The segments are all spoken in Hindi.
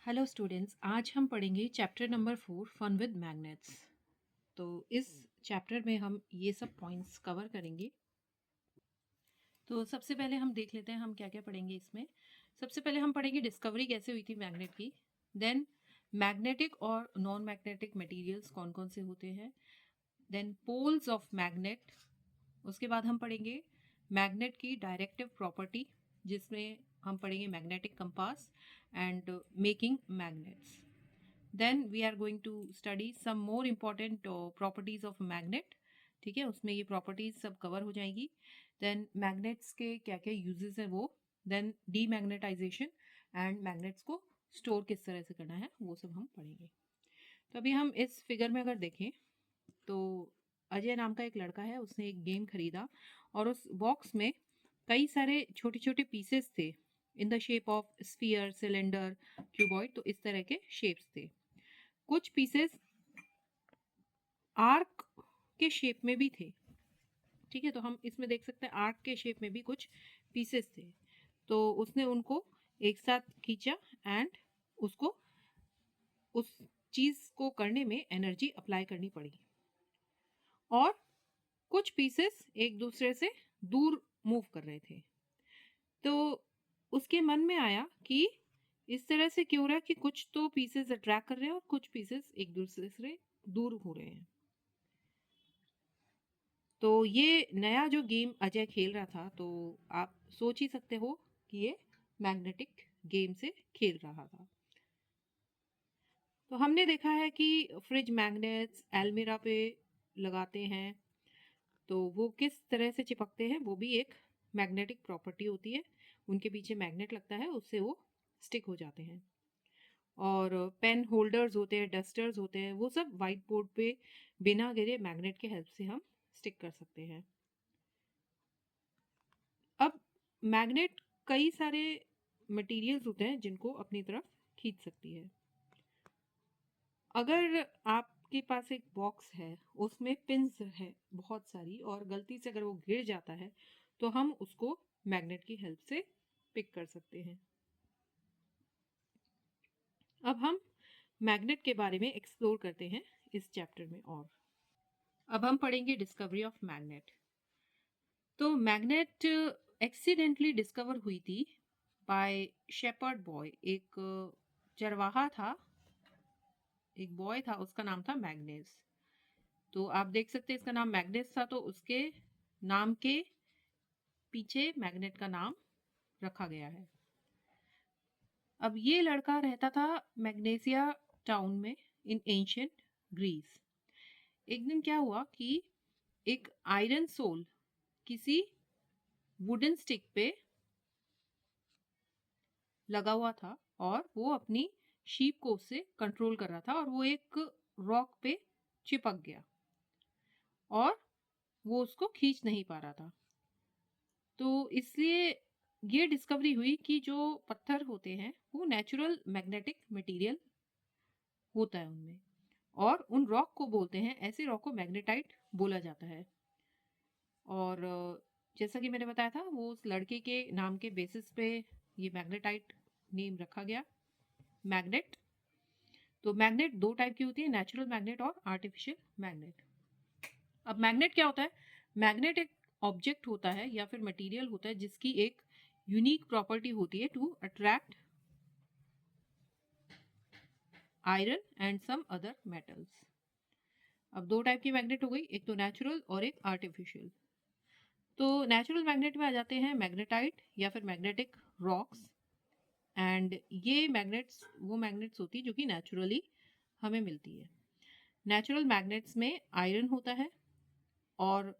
हेलो स्टूडेंट्स, आज हम पढ़ेंगे chapter number 4 fun with magnets. तो इस चैप्टर में हम ये सब पॉइंट्स कवर करेंगे। तो सबसे पहले हम देख लेते हैं हम क्या क्या पढ़ेंगे इसमें। सबसे पहले हम पढ़ेंगे डिस्कवरी कैसे हुई थी मैग्नेट की। देन मैग्नेटिक और नॉन मैग्नेटिक मटेरियल्स कौन कौन से होते हैं। Then poles of magnet. उसके बाद हम पढ़ेंगे मैग्नेट की डायरेक्टिव प्रॉपर्टी, जिसमें हम पढ़ेंगे magnetic compass and making magnets. Then we are going to study some more important properties of magnet. ठीक है, उसमें ये प्रॉपर्टीज सब कवर हो जाएगी। देन मैग्नेट्स के क्या क्या यूजेस हैं वो। देन डीमैग्नेटाइजेशन एंड मैग्नेट्स को स्टोर किस तरह से करना है वो सब हम पढ़ेंगे। तो अभी हम इस फिगर में अगर देखें तो अजय नाम का एक लड़का है, उसने एक गेम खरीदा और उस बॉक्स में कई सारे छोटे छोटे पीसेस थे in the shape of sphere, cylinder, cuboid. तो इस तरह के शेप्स थे। कुछ पीसेस आर्क के शेप में भी थे। ठीक है, तो हम इसमें देख सकते हैं आर्क के शेप में भी कुछ पीसेस थे। तो उसने उनको एक साथ खींचा एंड उसको उस चीज को करने में एनर्जी अप्लाई करनी पड़ी। और कुछ पीसेस एक दूसरे से दूर मूव कर रहे थे। तो उसके मन में आया कि इस तरह से क्यों रहा है कि कुछ तो पीसेस अट्रैक्ट कर रहे हैं और कुछ पीसेस एक दूसरे से दूर हो रहे हैं। तो ये नया जो गेम अजय खेल रहा था, तो आप सोच ही सकते हो कि ये मैग्नेटिक गेम से खेल रहा था। तो हमने देखा है कि फ्रिज मैग्नेट्स अलमीरा पे लगाते हैं, तो वो किस तरह से चिपकते हैं, वो भी एक मैग्नेटिक प्रॉपर्टी होती है। उनके पीछे मैग्नेट लगता है, उससे वो स्टिक हो जाते हैं। और पेन होल्डर्स होते हैं, डस्टर्स होते हैं, वो सब व्हाइट बोर्ड पे बिना गिरे मैग्नेट के हेल्प से हम स्टिक कर सकते हैं। अब मैग्नेट कई सारे मटेरियल्स होते हैं जिनको अपनी तरफ खींच सकती है। अगर आपके पास एक बॉक्स है, उसमें पिन्स है बहुत सारी, और गलती से अगर वो गिर जाता है तो हम उसको मैग्नेट की हेल्प से पिक कर सकते हैं। अब हम मैग्नेट के बारे में एक्सप्लोर करते हैं इस चैप्टर में। और अब हम पढ़ेंगे डिस्कवरी ऑफ मैग्नेट। तो मैग्नेट एक्सीडेंटली डिस्कवर हुई थी बाय शेपर्ड बॉय। एक चरवाहा था, एक बॉय था, उसका नाम था मैग्नेस। तो आप देख सकते हैं इसका नाम मैग्नेस था, तो उसके नाम के पीछे मैग्नेट का नाम रखा गया है। अब ये लड़का रहता था मैग्नेसिया टाउन में इन एंशियंट ग्रीस। एक दिन क्या हुआ कि एक आयरन सोल किसी वुडन स्टिक पे लगा हुआ था और वो अपनी शीप को उससे कंट्रोल कर रहा था, और वो एक रॉक पे चिपक गया और वो उसको खींच नहीं पा रहा था। तो इसलिए ये डिस्कवरी हुई कि जो पत्थर होते हैं वो नेचुरल मैग्नेटिक मटेरियल होता है उनमें, और उन रॉक को बोलते हैं, ऐसे रॉक को मैग्नेटाइट बोला जाता है। और जैसा कि मैंने बताया था, वो उस लड़के के नाम के बेसिस पे ये मैग्नेटाइट नेम रखा गया, मैग्नेट। तो मैग्नेट दो टाइप की होती है, नेचुरल मैग्नेट और आर्टिफिशियल मैग्नेट। अब मैग्नेट क्या होता है? मैग्नेट एक ऑब्जेक्ट होता है या फिर मटेरियल होता है जिसकी एक यूनिक प्रॉपर्टी होती है to attract iron and some other metals. अब दो टाइप की मैग्नेट हो गई, एक तो नेचुरल और एक आर्टिफिशियल। तो नेचुरल मैग्नेट में आ जाते हैं मैग्नेटाइट या फिर मैग्नेटिक रॉक्स। एंड ये मैग्नेट्स वो मैग्नेट्स होती है जो कि नेचुरली हमें मिलती है। नेचुरल मैग्नेट्स में आयरन होता है और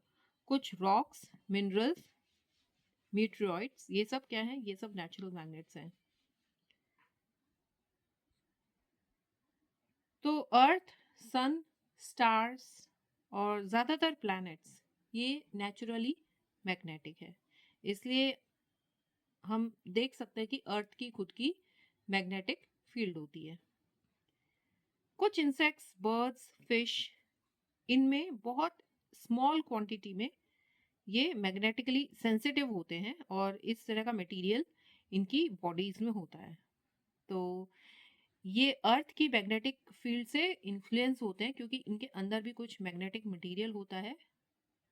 कुछ रॉक्स, मिनरल्स, मीटरॉइड्स, ये सब क्या है? ये सब नेचुरल मैग्नेट्स हैं। तो अर्थ, सन, स्टार्स और ज़्यादातर प्लैनेट्स ये नेचुरली मैग्नेटिक है। इसलिए हम देख सकते हैं कि अर्थ की खुद की मैग्नेटिक फील्ड होती है। कुछ इंसेक्ट्स, बर्ड्स, फिश, इनमें बहुत स्मॉल क्वांटिटी में ये मैग्नेटिकली सेंसिटिव होते हैं और इस तरह का मटेरियल इनकी बॉडीज में होता है। तो ये अर्थ की मैग्नेटिक फील्ड से इन्फ्लुएंस होते हैं क्योंकि इनके अंदर भी कुछ मैग्नेटिक मटेरियल होता है।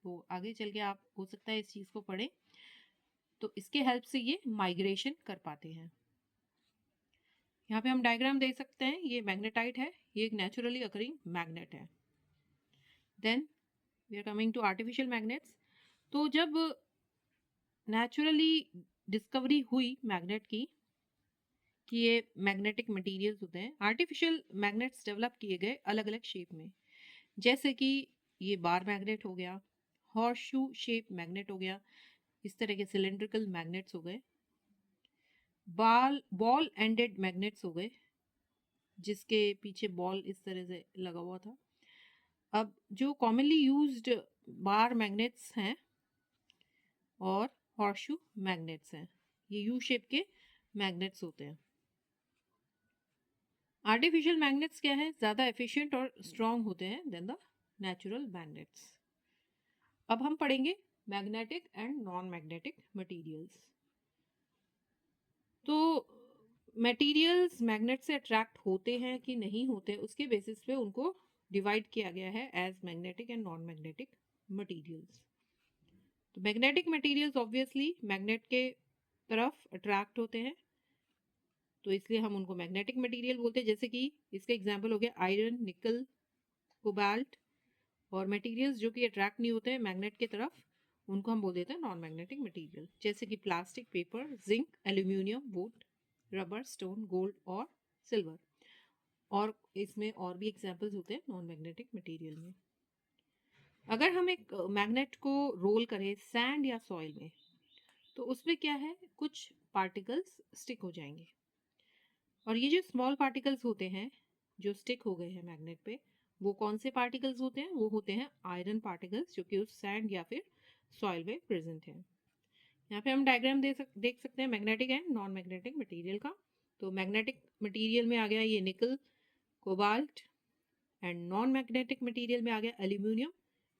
तो आगे चल के आप हो सकता है इस चीज़ को पढ़ें। तो इसके हेल्प से ये माइग्रेशन कर पाते हैं। यहाँ पे हम डायग्राम देख सकते हैं, ये मैग्नेटाइट है, ये एक नेचुरली अकरिंग मैग्नेट है। Then we are coming to artificial magnets. तो जब नेचुरली डिस्कवरी हुई मैग्नेट की कि ये मैग्नेटिक मटेरियल्स होते हैं, आर्टिफिशियल मैग्नेट्स डेवलप किए गए अलग अलग शेप में। जैसे कि ये बार मैग्नेट हो गया, हॉर्स शू शेप मैग्नेट हो गया, इस तरह के सिलेंड्रिकल मैग्नेट्स हो गए, बॉल एंडेड मैग्नेट्स हो गए जिसके पीछे बॉल इस तरह से लगा हुआ था। अब जो कॉमनली यूज्ड बार मैग्नेट्स हैं और हॉर्सशू मैग्नेट्स हैं, ये यू शेप के मैग्नेट्स होते हैं। आर्टिफिशियल मैग्नेट्स क्या है, ज़्यादा एफिशिएंट और स्ट्रॉन्ग होते हैं देन द नेचुरल मैग्नेट्स। अब हम पढ़ेंगे magnetic and non magnetic materials. तो मटेरियल्स मैग्नेट से अट्रैक्ट होते हैं कि नहीं होते, उसके बेसिस पे उनको डिवाइड किया गया है as magnetic and non magnetic materials. तो मैग्नेटिक मटेरियल्स ऑब्वियसली मैग्नेट के तरफ अट्रैक्ट होते हैं, तो इसलिए हम उनको मैग्नेटिक मटेरियल बोलते हैं। जैसे कि इसका एग्जांपल हो गया आयरन, निकल, कोबाल्ट। और मटेरियल्स जो कि अट्रैक्ट नहीं होते हैं मैग्नेट की तरफ, उनको हम बोल देते हैं नॉन मैग्नेटिक मटेरियल। जैसे कि plastic, paper, zinc, aluminium, would, rubber, stone, gold और सिल्वर। और इसमें और भी एग्जांपल्स होते हैं नॉन मैग्नेटिक मटेरियल में। अगर हम एक मैग्नेट को रोल करें सैंड या सॉइल में, तो उसमें क्या है, कुछ पार्टिकल्स स्टिक हो जाएंगे। और ये जो स्मॉल पार्टिकल्स होते हैं जो स्टिक हो गए हैं मैग्नेट पे, वो कौन से पार्टिकल्स होते हैं, वो होते हैं आयरन पार्टिकल्स जो कि उस सैंड या फिर सॉइल में प्रेजेंट हैं। यहाँ पे हम डायग्राम देख सकते हैं magnetic and non magnetic material का। तो मैग्नेटिक मटेरियल में आ गया ये निकल, cobalt, and non magnetic material में आ गया एल्यूमिनियम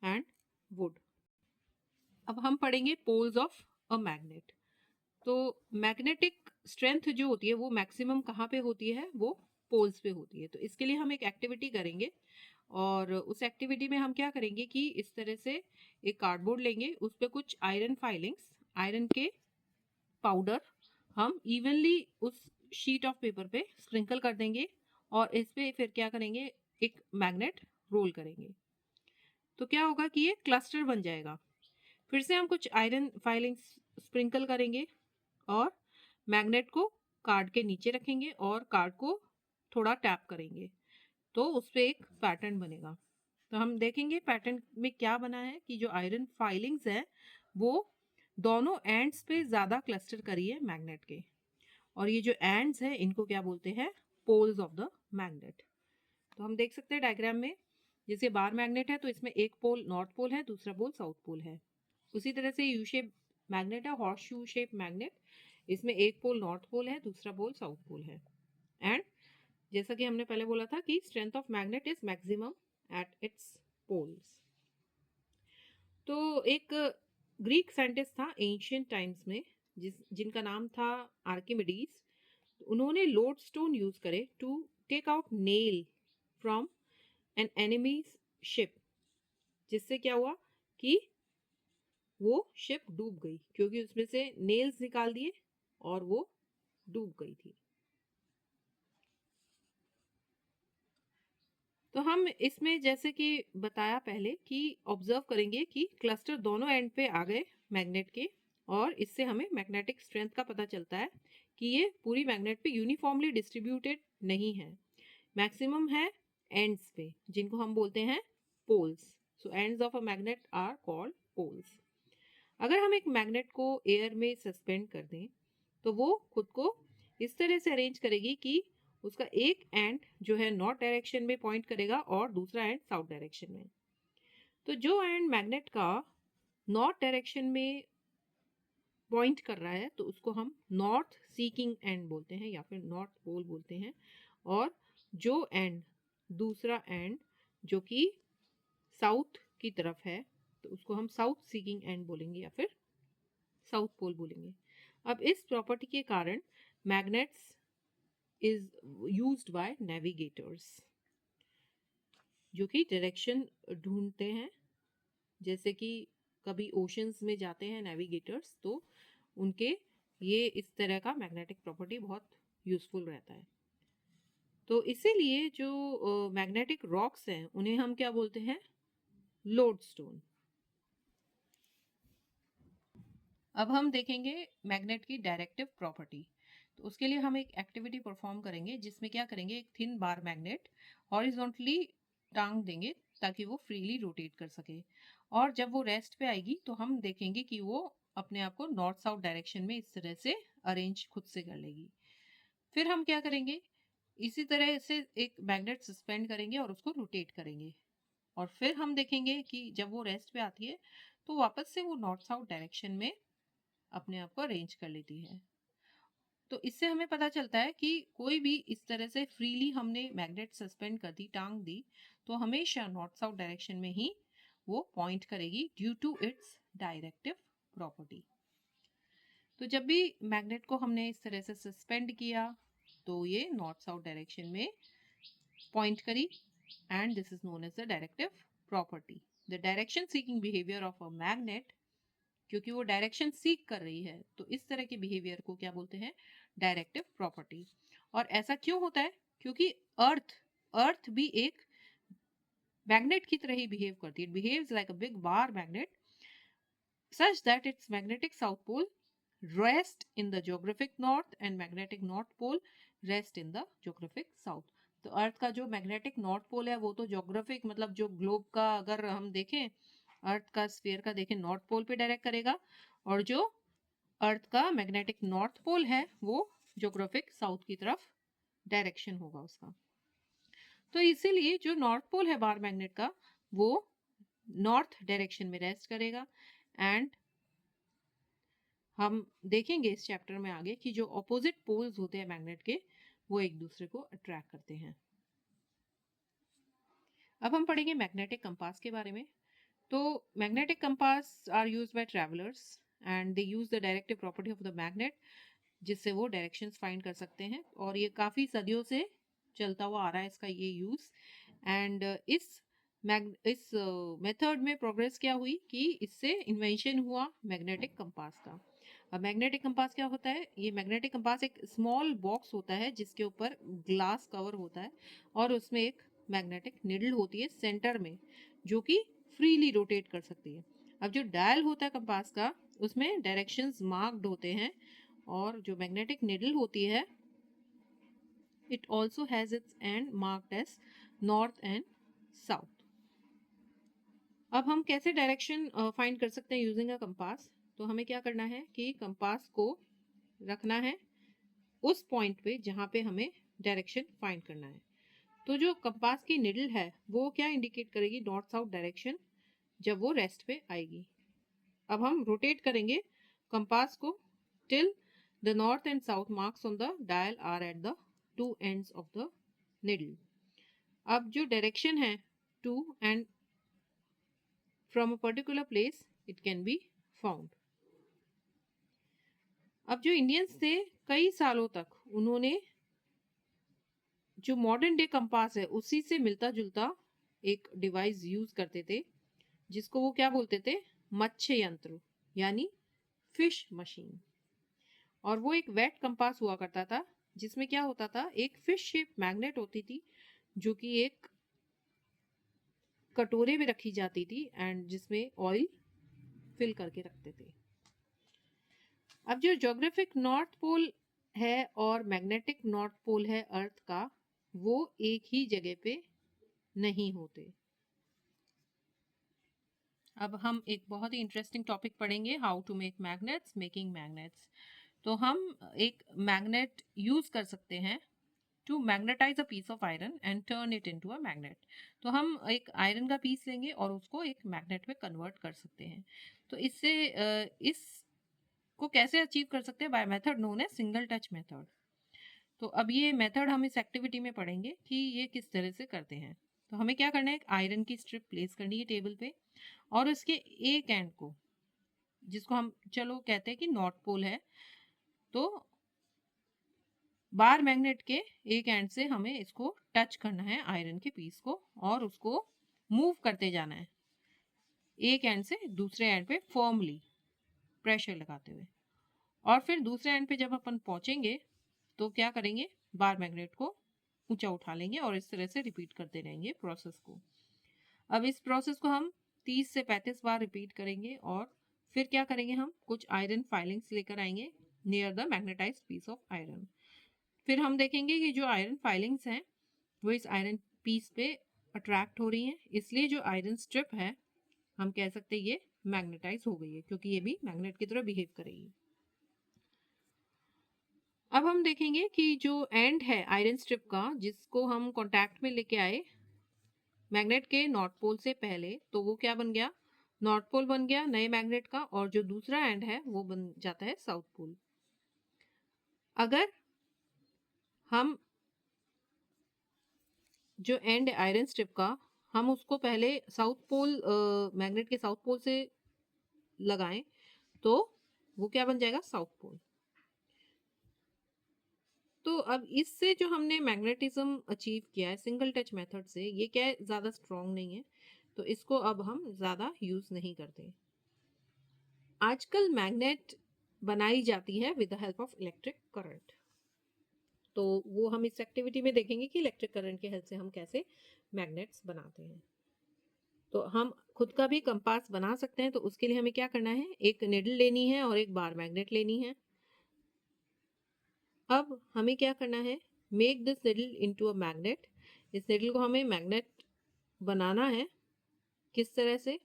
एंड वुड। अब हम पढ़ेंगे पोल्स ऑफ अ मैग्नेट। तो मैग्नेटिक स्ट्रेंथ जो होती है वो मैक्सिमम कहाँ पे होती है, वो पोल्स पे होती है। तो इसके लिए हम एक एक्टिविटी करेंगे, और उस एक्टिविटी में हम क्या करेंगे कि इस तरह से एक कार्डबोर्ड लेंगे, उस पर कुछ आयरन फाइलिंग्स, आयरन के पाउडर हम इवनली उस शीट ऑफ पेपर पे स्प्रिंकल कर देंगे, और इस पे फिर क्या करेंगे, एक मैग्नेट रोल करेंगे। तो क्या होगा कि ये क्लस्टर बन जाएगा। फिर से हम कुछ आयरन फाइलिंग्स स्प्रिंकल करेंगे और मैग्नेट को कार्ड के नीचे रखेंगे और कार्ड को थोड़ा टैप करेंगे, तो उस पर एक पैटर्न बनेगा। तो हम देखेंगे पैटर्न में क्या बना है कि जो आयरन फाइलिंग्स है वो दोनों एंड्स पे ज़्यादा क्लस्टर करी है मैग्नेट के, और ये जो एंड्स है इनको क्या बोलते हैं, पोल्स ऑफ द मैग्नेट। तो हम देख सकते हैं डायग्राम में, जैसे बार मैग्नेट है तो इसमें एक पोल नॉर्थ पोल है, दूसरा पोल साउथ पोल है। उसी तरह से यू शेप मैग्नेट है, हॉर्स शू शेप मैग्नेट, इसमें एक पोल नॉर्थ पोल है, दूसरा पोल साउथ पोल है। एंड जैसा कि हमने पहले बोला था कि strength of magnet is maximum at its poles. तो एक ग्रीक साइंटिस्ट था एंशियंट टाइम्स में जिनका नाम था आर्किमिडीज। उन्होंने लोडस्टोन यूज करे to take out nail from an enemy's ship, जिससे क्या हुआ कि वो शिप डूब गई, क्योंकि उसमें से नेल्स निकाल दिए और वो डूब गई थी। तो हम इसमें जैसे कि बताया पहले कि ऑब्जर्व करेंगे कि क्लस्टर दोनों एंड पे आ गए मैग्नेट के, और इससे हमें मैग्नेटिक स्ट्रेंथ का पता चलता है कि ये पूरी मैग्नेट पे यूनिफॉर्मली डिस्ट्रीब्यूटेड नहीं है, मैक्सिमम है एंड्स पे जिनको हम बोलते हैं poles. So ends of a magnet are called poles. अगर हम एक मैग्नेट को एयर में सस्पेंड कर दें तो वो खुद को इस तरह से अरेंज करेगी कि उसका एक एंड जो है नॉर्थ डायरेक्शन में पॉइंट करेगा और दूसरा एंड साउथ डायरेक्शन में। तो जो एंड मैग्नेट का नॉर्थ डायरेक्शन में पॉइंट कर रहा है तो उसको हम नॉर्थ सीकिंग एंड बोलते हैं या फिर नॉर्थ पोल बोलते हैं, और जो एंड दूसरा एंड जो कि साउथ की तरफ है तो उसको हम साउथ सीकिंग एंड बोलेंगे या फिर साउथ पोल बोलेंगे। अब इस प्रॉपर्टी के कारण magnets is used by navigators, जो कि डायरेक्शन ढूंढते हैं। जैसे कि कभी ओशंस में जाते हैं नेविगेटर्स, तो उनके ये इस तरह का मैग्नेटिक प्रॉपर्टी बहुत यूजफुल रहता है। तो इसीलिए जो मैग्नेटिक रॉक्स हैं उन्हें हम क्या बोलते हैं? लोडस्टोन। अब हम देखेंगे मैग्नेट की डायरेक्टिव प्रॉपर्टी। तो उसके लिए हम एक एक्टिविटी परफॉर्म करेंगे, जिसमें क्या करेंगे, एक थिन बार मैग्नेट हॉरिजॉन्टली टांग देंगे ताकि वो फ्रीली रोटेट कर सके। और जब वो रेस्ट पे आएगी तो हम देखेंगे कि वो अपने आप को नॉर्थ साउथ डायरेक्शन में इस तरह से अरेंज खुद से कर लेगी। फिर हम क्या करेंगे, इसी तरह से एक मैग्नेट सस्पेंड करेंगे और उसको रोटेट करेंगे। और फिर हम देखेंगे कि जब वो रेस्ट पे आती है तो वापस से वो नॉर्थ साउथ डायरेक्शन में अपने आप को अरेंज कर लेती है। तो इससे हमें पता चलता है कि कोई भी इस तरह से फ्रीली हमने मैग्नेट सस्पेंड कर दी, टांग दी, तो हमेशा नॉर्थ साउथ डायरेक्शन में ही वो पॉइंट करेगी due to its directive property. तो जब भी मैग्नेट को हमने इस तरह से सस्पेंड किया तो ये नॉर्थ साउथ डायरेक्शन में पॉइंट करी, and this is known as the directive property. The direction seeking behaviour of a magnet, क्योंकि वो डायरेक्शन सीक कर रही है तो इस तरह के बिहेवियर को क्या बोलते हैं? Directive property. और ऐसा क्यों होता है? क्योंकि अर्थ भी एक मैग्नेट की तरह ही बिहेव करती है। It behaves like a big bar magnet such that its magnetic south pole rest in the geographic north and magnetic north pole rest in the geographic south। तो अर्थ का जो मैग्नेटिक नॉर्थ पोल है वो तो ज्योग्राफिक, मतलब जो ग्लोब का अगर हम देखें, अर्थ का स्फीयर का देखें, नॉर्थ पोल पे डायरेक्ट करेगा, और जो अर्थ का मैग्नेटिक नॉर्थ पोल है वो ज्योग्राफिक साउथ की तरफ डायरेक्शन होगा उसका। तो इसीलिए जो नॉर्थ पोल है बार मैग्नेट का वो नॉर्थ डायरेक्शन में रेस्ट करेगा। एंड हम देखेंगे इस चैप्टर में आगे कि जो ऑपोजिट पोल्स होते हैं मैग्नेट के वो एक दूसरे को अट्रैक्ट करते हैं। अब हम पढ़ेंगे मैग्नेटिक कंपास के बारे में। तो magnetic compass are used by travellers and they use the directive property of the magnet, जिससे वो डायरेक्शंस फाइंड कर सकते हैं। और ये काफ़ी सदियों से चलता हुआ आ रहा है इसका ये यूज़। एंड इस मेथड में प्रोग्रेस क्या हुई कि इससे इन्वेंशन हुआ मैग्नेटिक कंपास का। अब मैग्नेटिक कंपास क्या होता है? ये मैग्नेटिक कंपास एक स्मॉल बॉक्स होता है जिसके ऊपर ग्लास कवर होता है और उसमें एक मैग्नेटिक निडल होती है सेंटर में, जो कि फ्रीली रोटेट कर सकती है। अब जो डायल होता है कंपास का उसमें डायरेक्शंस मार्क्ड होते हैं, और जो मैग्नेटिक निडल होती है it also has its end marked as north and south. अब हम कैसे डायरेक्शन फाइंड कर सकते हैं यूजिंग अ कंपास? तो हमें क्या करना है कि कंपास को रखना है उस पॉइंट पे जहाँ पे हमें डायरेक्शन फाइंड करना है। तो जो कंपास की निडल है वो क्या इंडिकेट करेगी? नॉर्थ साउथ डायरेक्शन, जब वो रेस्ट पे आएगी। अब हम रोटेट करेंगे कंपास को till the north and south marks on the dial are at the two ends of the needle. अब जो डायरेक्शन है to and from a particular place it can be found. अब जो इंडियंस थे कई सालों तक उन्होंने जो मॉडर्न डे कंपास है उसी से मिलता जुलता एक डिवाइस यूज करते थे, जिसको वो क्या बोलते थे? मत्स्य यंत्र, यानी फिश मशीन। और वो एक वेट कंपास हुआ करता था जिसमें क्या होता था, एक फिश शेप मैग्नेट होती थी जो कि एक कटोरे में रखी जाती थी एंड जिसमें ऑयल फिल करके रखते थे। अब जो ज्योग्राफिक नॉर्थ पोल है और मैग्नेटिक नॉर्थ पोल है अर्थ का, वो एक ही जगह पे नहीं होते। अब हम एक बहुत ही इंटरेस्टिंग टॉपिक पढ़ेंगे, how to make magnets, making magnets. तो हम एक मैग्नेट यूज कर सकते हैं to magnetize a piece of iron and turn it into a magnet. तो हम एक आयरन का पीस लेंगे और उसको एक मैग्नेट में कन्वर्ट कर सकते हैं। तो इससे इस को कैसे अचीव कर सकते हैं? बाय मेथड नोन है सिंगल टच मेथड। तो अब ये मेथड हम इस एक्टिविटी में पढ़ेंगे कि ये किस तरह से करते हैं। तो हमें क्या करना है, एक आयरन की स्ट्रिप प्लेस करनी है टेबल पे, और उसके एक एंड को, जिसको हम चलो कहते हैं कि नॉर्थ पोल है, तो बार मैग्नेट के एक एंड से हमें इसको टच करना है आयरन के पीस को और उसको मूव करते जाना है एक एंड से दूसरे एंड पे फर्मली प्रेशर लगाते हुए। और फिर दूसरे एंड पे जब अपन पहुंचेंगे तो क्या करेंगे, बार मैग्नेट को ऊंचा उठा लेंगे और इस तरह से रिपीट करते रहेंगे प्रोसेस को। अब इस प्रोसेस को हम 30 से 35 बार रिपीट करेंगे और फिर क्या करेंगे, हम कुछ आयरन फाइलिंग्स लेकर आएंगे near the magnetized piece of iron. फिर हम देखेंगे कि जो आयरन फाइलिंग्स हैं वो इस आयरन पीस पे अट्रैक्ट हो रही हैं, इसलिए जो आयरन स्ट्रिप है हम कह सकते हैं ये मैग्नेटाइज हो गई है, क्योंकि ये भी मैग्नेट की तरह बिहेव करेगी। अब हम देखेंगे कि जो एंड है आयरन स्ट्रिप का जिसको हम कांटेक्ट में लेके आए मैग्नेट के नॉर्थ पोल से पहले, तो वो क्या बन गया, नॉर्थ पोल बन गया नए मैग्नेट का, और जो दूसरा एंड है वो बन जाता है साउथ पोल। अगर हम जो एंड आयरन स्ट्रिप का हम उसको पहले साउथ पोल मैग्नेट के साउथ पोल से लगाएं तो वो क्या बन जाएगा, साउथ पोल। तो अब इससे जो हमने मैग्नेटिज्म अचीव किया है सिंगल टच मेथड से, ये क्या है, ज़्यादा स्ट्रॉन्ग नहीं है, तो इसको अब हम ज़्यादा यूज़ नहीं करते। आजकल मैग्नेट बनाई जाती है with the help of electric current, तो वो हम इस एक्टिविटी में देखेंगे कि इलेक्ट्रिक करंट की हेल्प से हम कैसे मैग्नेट्स बनाते हैं। तो हम खुद का भी कंपास बना सकते हैं, तो उसके लिए हमें क्या करना है, एक निडल लेनी है और एक बार मैग्नेट लेनी है। अब हमें क्या करना है, make this needle into a magnet. इस निडल को हमें मैग्नेट बनाना है। किस तरह से,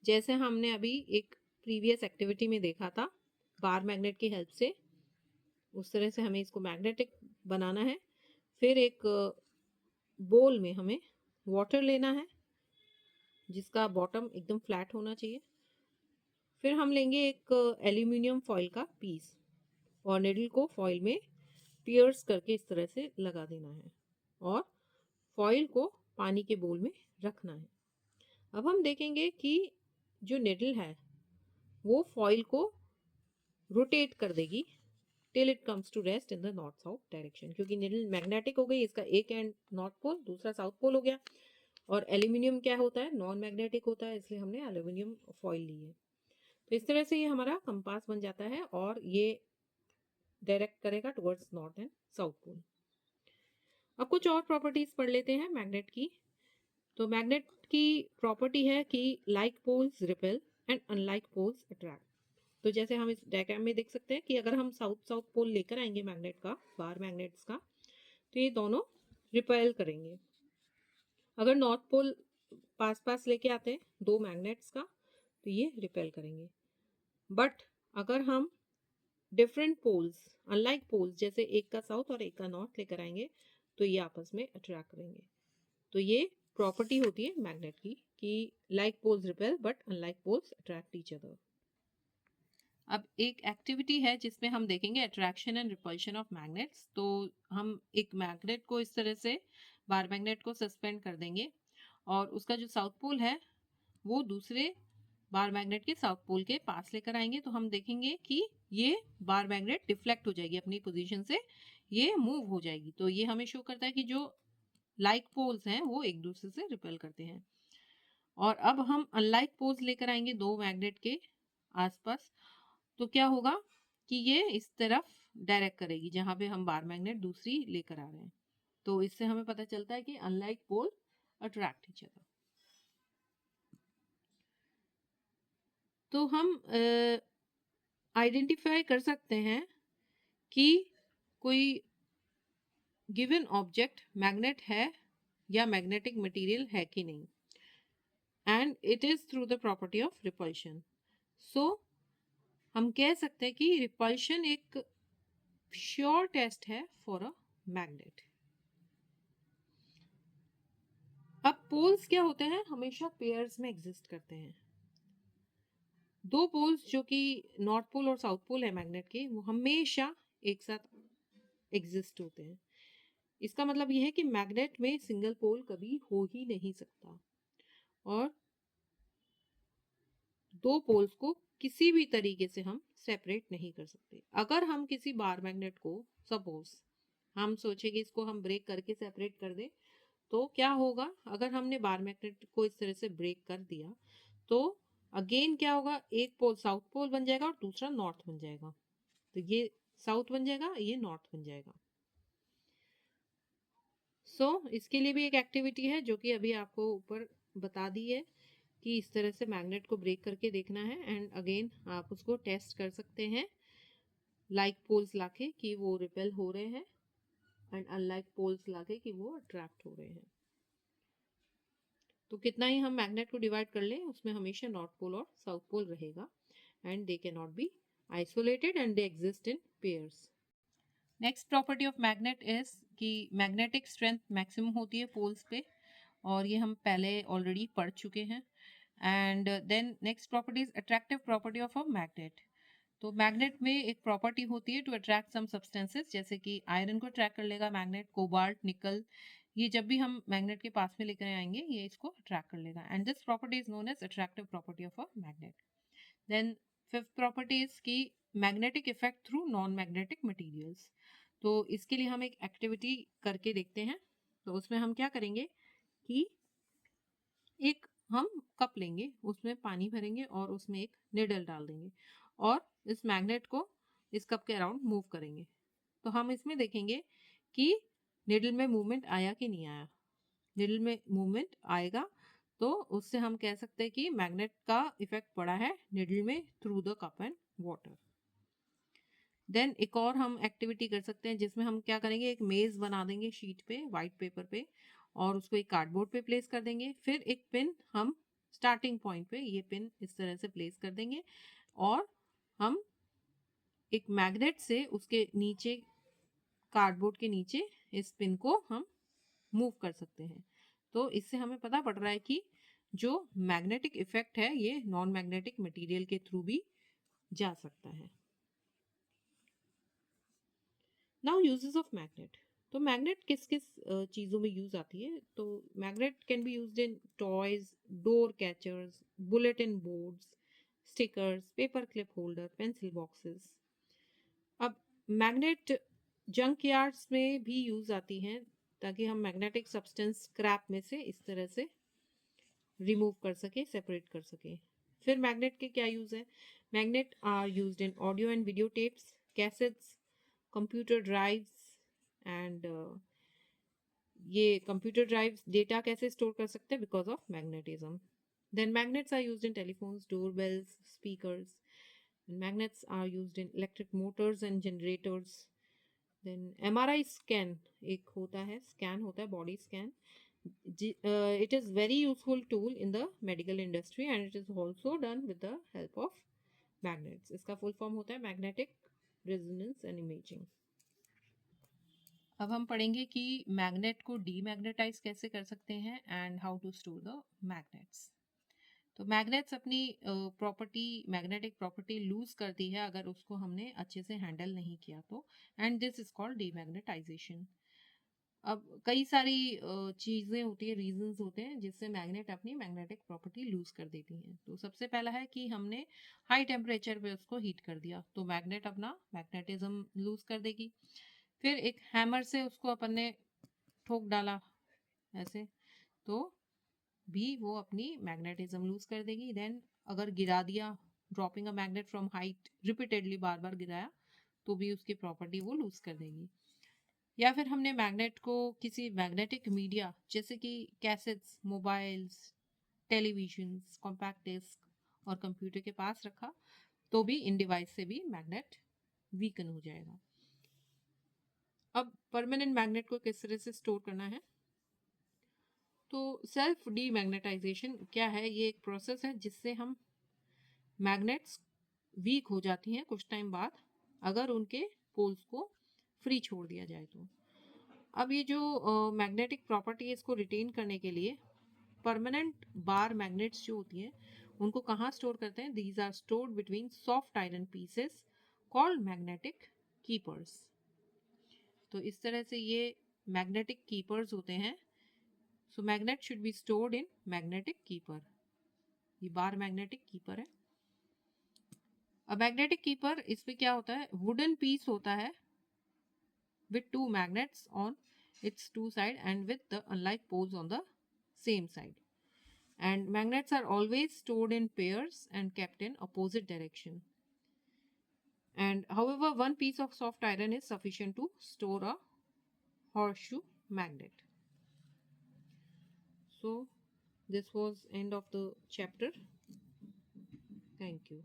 जैसे हमने अभी एक प्रीवियस एक्टिविटी में देखा था बार मैग्नेट की हेल्प से, उस तरह से हमें इसको मैग्नेटिक बनाना है। फिर एक बोल में हमें वाटर लेना है जिसका बॉटम एकदम फ्लैट होना चाहिए। फिर हम लेंगे एक एल्यूमिनियम फॉइल का पीस और निडल को फॉइल में पियर्स करके इस तरह से लगा देना है और फॉइल को पानी के बोल में रखना है। अब हम देखेंगे कि जो निडल है वो फॉइल को रोटेट कर देगी till it comes to rest in the north south direction, क्योंकि निडल मैग्नेटिक हो गई, इसका एक एंड नॉर्थ पोल दूसरा साउथ पोल हो गया, और एल्यूमिनियम क्या होता है, नॉन मैग्नेटिक होता है, इसलिए हमने एल्यूमिनियम फॉइल ली है। तो इस तरह से ये हमारा कंपास बन जाता है और ये डायरेक्ट करेगा towards north and south pole. अब कुछ और प्रॉपर्टीज पढ़ लेते हैं मैग्नेट की। तो मैग्नेट की प्रॉपर्टी है कि like poles repel and unlike poles attract. तो जैसे हम इस डायग्राम में देख सकते हैं कि अगर हम साउथ साउथ पोल लेकर आएंगे मैग्नेट का, बार मैग्नेट्स का, तो ये दोनों रिपेल करेंगे। अगर नॉर्थ पोल पास पास लेके आते हैं दो मैग्नेट्स का तो ये रिपेल करेंगे। बट अगर हम डिफरेंट पोल्स, अनलाइक पोल्स, जैसे एक का साउथ और एक का नॉर्थ लेकर आएंगे तो ये आपस में अट्रैक्ट करेंगे। तो ये प्रॉपर्टी होती है मैग्नेट की कि like poles repel but unlike poles attract each other. अब एक एक्टिविटी है जिसमें हम देखेंगे attraction and repulsion of magnets. तो हम एक मैग्नेट को इस तरह से बार मैग्नेट को सस्पेंड कर देंगे और उसका जो साउथ पोल है वो दूसरे बार मैग्नेट के साउथ पोल के पास लेकर आएंगे, तो हम देखेंगे कि ये बार मैग्नेट डिफ्लेक्ट हो जाएगी अपनी पोजीशन से, ये मूव हो जाएगी। तो ये हमें शो करता है कि जो लाइक पोल्स हैं वो एक दूसरे से रिपेल करते हैं। और अब हम अनलाइक पोल्स लेकर आएंगे दो मैग्नेट के आसपास, तो क्या होगा कि ये इस तरफ डायरेक्ट करेगी जहां पे हम बार मैग्नेट दूसरी लेकर आ रहे हैं। तो इससे हमें पता चलता है कि unlike pole attract each other. तो हम आइडेंटिफाई कर सकते हैं कि कोई गिवन ऑब्जेक्ट मैग्नेट है या मैग्नेटिक मटेरियल है कि नहीं, and it is through the property of repulsion. So हम कह सकते हैं कि रिपल्शन एक श्योर टेस्ट है फॉर अ मैग्नेट। अब पोल्स क्या होते हैं, हमेशा पेयर्स में एग्जिस्ट करते हैं। दो पोल्स जो कि नॉर्थ पोल और साउथ पोल है मैग्नेट के, वो हमेशा एक साथ एग्जिस्ट होते हैं। इसका मतलब यह है कि मैग्नेट में सिंगल पोल कभी हो ही नहीं सकता और दो पोल्स को किसी भी तरीके से हम सेपरेट नहीं कर सकते। अगर हम किसी बार मैग्नेट को सपोज हम सोचे कि इसको हम ब्रेक करके सेपरेट कर दें, तो क्या होगा अगर हमने बार मैग्नेट को इस तरह से ब्रेक कर दिया, तो अगेन क्या होगा, एक पोल साउथ पोल बन जाएगा और दूसरा नॉर्थ बन जाएगा। तो ये साउथ बन जाएगा, ये नॉर्थ बन जाएगा। इसके लिए भी एक एक्टिविटी है जो कि अभी आपको ऊपर बता दी है कि इस तरह से मैग्नेट को ब्रेक करके देखना है, एंड अगेन आप उसको टेस्ट कर सकते हैं लाइक पोल्स लाके कि वो रिपेल हो रहे हैं, एंड अनलाइक पोल्स लाके कि वो अट्रैक्ट हो रहे हैं। तो कितना ही हम मैग्नेट को डिवाइड कर लें, उसमें हमेशा नॉर्थ पोल और साउथ पोल रहेगा, and they can not be isolated and they exist in pairs. Next property of magnet is कि मैग्नेटिक स्ट्रेंथ मैक्सिमम होती है पोल्स पे, और ये हम पहले ऑलरेडी पढ़ चुके हैं। And then next property is attractive property of a magnet. तो मैग्नेट में एक प्रॉपर्टी होती है टू अट्रैक्ट सम सब्सटेंसेस, जैसे कि आयरन को अट्रैक्ट कर लेगा मैग्नेट, कोबाल्ट, निकल, ये जब भी हम मैग्नेट के पास में लेकर आएंगे ये इसको अट्रैक्ट कर लेगा, and this property is known as attractive property of a magnet. Then fifth property is की magnetic effect through non magnetic materials. तो इसके लिए हम एक एक्टिविटी करके देखते हैं। तो उसमें हम क्या करेंगे कि एक हम कप लेंगे, उसमें पानी भरेंगे और उसमें एक निडल डाल देंगे और इस मैग्नेट को इस कप के अराउंड मूव करेंगे। तो हम इसमें देखेंगे कि निडल में मूवमेंट आया कि नहीं आया। निडल में मूवमेंट आएगा तो उससे हम कह सकते हैं कि मैग्नेट का इफेक्ट पड़ा है निडल में through the cup and water. Then एक और हम एक्टिविटी कर सकते हैं जिसमें हम क्या करेंगे, एक मेज बना देंगे शीट पे, वाइट पेपर पे, और उसको एक कार्डबोर्ड पे प्लेस कर देंगे। फिर एक पिन हम स्टार्टिंग पॉइंट पे ये पिन इस तरह से प्लेस कर देंगे और हम एक मैग्नेट से उसके नीचे, कार्डबोर्ड के नीचे इस पिन को हम मूव कर सकते हैं। तो इससे हमें पता पड़ रहा है कि जो मैग्नेटिक इफेक्ट है ये नॉन मैग्नेटिक मटेरियल के थ्रू भी जा सकता है। Now uses of magnet. तो मैग्नेट किस किस चीज़ों में यूज आती है, तो magnet can be used in toys, door catchers, bulletin boards, stickers, paper clip holder, pencil boxes. अब मैग्नेट जंक यार्ड्स में भी यूज आती हैं ताकि हम मैग्नेटिक सब्सटेंस स्क्रैप में से इस तरह से रिमूव कर सके, सेपरेट कर सके। फिर मैग्नेट के क्या यूज है, magnet are used in audio and video tapes, cassettes, computer drives, and ये कंप्यूटर ड्राइव्स डेटा कैसे स्टोर कर सकते हैं because of magnetism. Then magnets are used in telephones, doorbells, speakers, magnets are used in electric motors and generators. Then MRI scan एक होता है, स्कैन होता है, body scan. It is very useful tool in the medical industry and it is also done with the help of magnets. इसका फुल फॉर्म होता है मैग्नेटिक रेजोनेंस एंड इमेजिंग। अब हम पढ़ेंगे कि मैग्नेट को डीमैग्नेटाइज कैसे कर सकते हैं and how to store the magnets. तो मैग्नेट्स अपनी प्रॉपर्टी, मैग्नेटिक प्रॉपर्टी लूज करती है अगर उसको हमने अच्छे से हैंडल नहीं किया तो, and this is called demagnetization. अब कई सारी चीज़ें होती है, रीजंस होते हैं जिससे मैग्नेट अपनी मैग्नेटिक प्रॉपर्टी लूज कर देती हैं। तो सबसे पहला है कि हमने हाई टेम्परेचर पे उसको हीट कर दिया तो मैग्नेट अपना मैग्नेटिज्म लूज कर देगी। फिर एक हैमर से उसको अपन ने ठोक डाला ऐसे, तो भी वो अपनी मैग्नेटिज्म लूज कर देगी। देन अगर गिरा दिया, dropping a magnet from height, repeatedly बार बार गिराया, तो भी उसकी प्रॉपर्टी वो लूज कर देगी। या फिर हमने मैग्नेट को किसी मैग्नेटिक मीडिया जैसे कि cassettes, mobiles, televisions, compact disc और कंप्यूटर के पास रखा, तो भी इन डिवाइस से भी मैग्नेट वीकन हो जाएगा। अब परमानेंट मैग्नेट को किस तरह से स्टोर करना है, तो सेल्फ डीमैग्नेटाइजेशन क्या है, ये एक प्रोसेस है जिससे हम मैग्नेट्स वीक हो जाती हैं कुछ टाइम बाद अगर उनके पोल्स को फ्री छोड़ दिया जाए तो। अब ये जो मैग्नेटिक प्रॉपर्टी है इसको रिटेन करने के लिए परमानेंट बार मैग्नेट्स जो होती हैं उनको कहाँ स्टोर करते हैं, these are stored between soft iron pieces called magnetic keepers. तो इस तरह से ये मैग्नेटिक कीपर्स होते हैं। So magnet should be stored in magnetic keeper. ये बार मैग्नेटिक कीपर है। अब मैग्नेटिक कीपर, इसमें क्या होता है, वुडन पीस होता है with two magnets on its two sides and with the unlike poles on the same side. And magnets are always stored in pairs and kept in opposite direction. And however, one piece of soft iron is sufficient to store a horseshoe magnet. So this was end of the chapter. Thank you.